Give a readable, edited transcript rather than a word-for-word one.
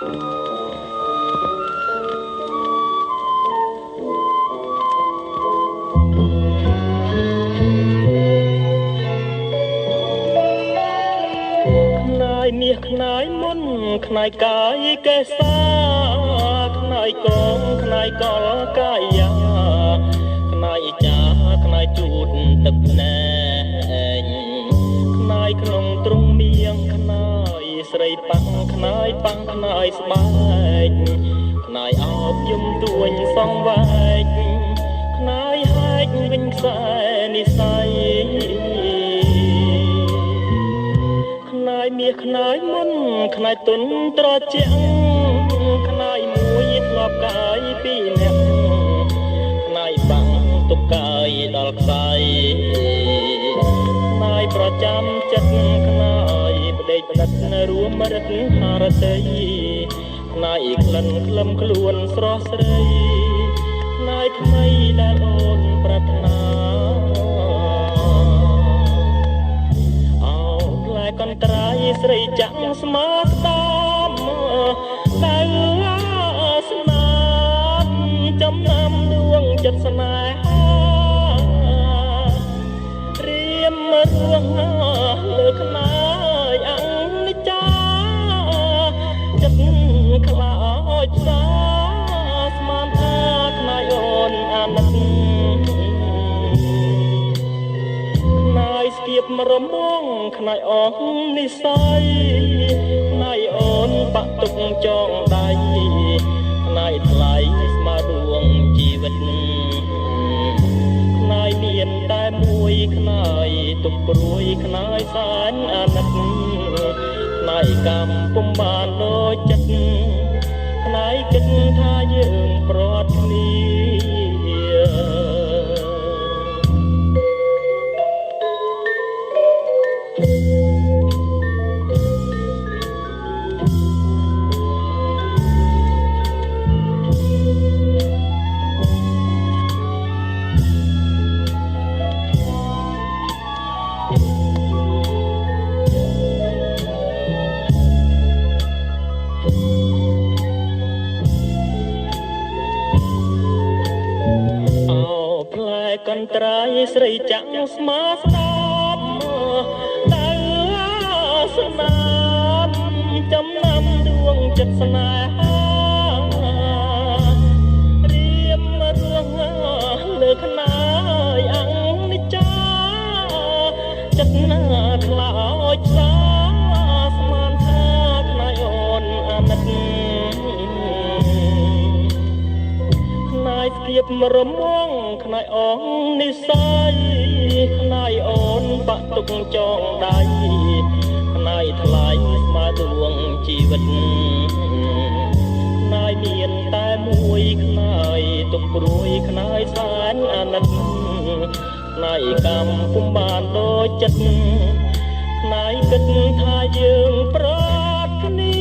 មាសខ្នាយមុនខ្នាយកាយកេសាខ្នាយកងខ្នាយកលកាយាខ្នាយចាខ្នាយជូតទឹកភ្នែកខ្នាយក្នុងទ្រុងមៀងខ្នាយស្រីប៉ាំងខ្នាយប៉ាំងខ្នាយស្បែកខ្នាយអោបយំទួញសងវែកខ្នាយហែកវិញខ្សែនិស័យខ្នាយមាសខ្នាយមុនខ្នាយទុនត្រជាក់ខ្នាយមួយធ្លាប់កាយពីរនាក់ខ្នាយបាំងទុកកាយដល់ខ្សែខ្នាយប្រចាំចិត្តខ្នាយបដិបត្តិរួមរិទ្ធហារតីខ្នាយក្លិនក្លឹមខ្លួនស្រស់ស្រីខ្នាយថ្មីដែលអូនប្រាថ្នាកន្ត្រៃស្រីចាក់ស្មាស្ដាមដែលស្នាមចំណាំដួងចិត្តស្នេហារៀមរឿងលើខ្នាយអនិច្ចាចិត្តខ្លាចសាស្មានថាខ្នាយអូនអាណិតខ្នាយស្គៀបរមងខ្នាយអស់និស័យខ្នាយអូនបាក់ទុកចងដៃខ្នាយថ្លៃស្មើដួងជីវិតខ្នាយមានតែមួយខ្នាយទុកព្រួយខ្នាយសែនអាណិតខ្នាយកម្មពុំបានដូចចិត្តខ្នាយគិតថាយើងប្រត់គ្នាកន្ត្រៃស្រីចាក់ស្មាស្ដាមដែលស្នាមចំណាំដួងចិត្តស្នេហារៀមរឿងលើខ្នាយអនិច្ចាចិត្តណាខ្លោចសាស្មានថាខ្នាយអូនអាណិតខ្នាយស្គៀបរមងខ្នាយអងនិស័យខ្នាយអូនបាក់ទុកចងដៃខ្នាយថ្លៃស្មើដួងជីវិតខ្នាយមានតែមួយខ្នាយទុកព្រួយខ្នាយសែនអាណិតខ្នាយកម្មពុំបានដូចចិត្តខ្នាយគិតថាយើងប្រត់គ្នា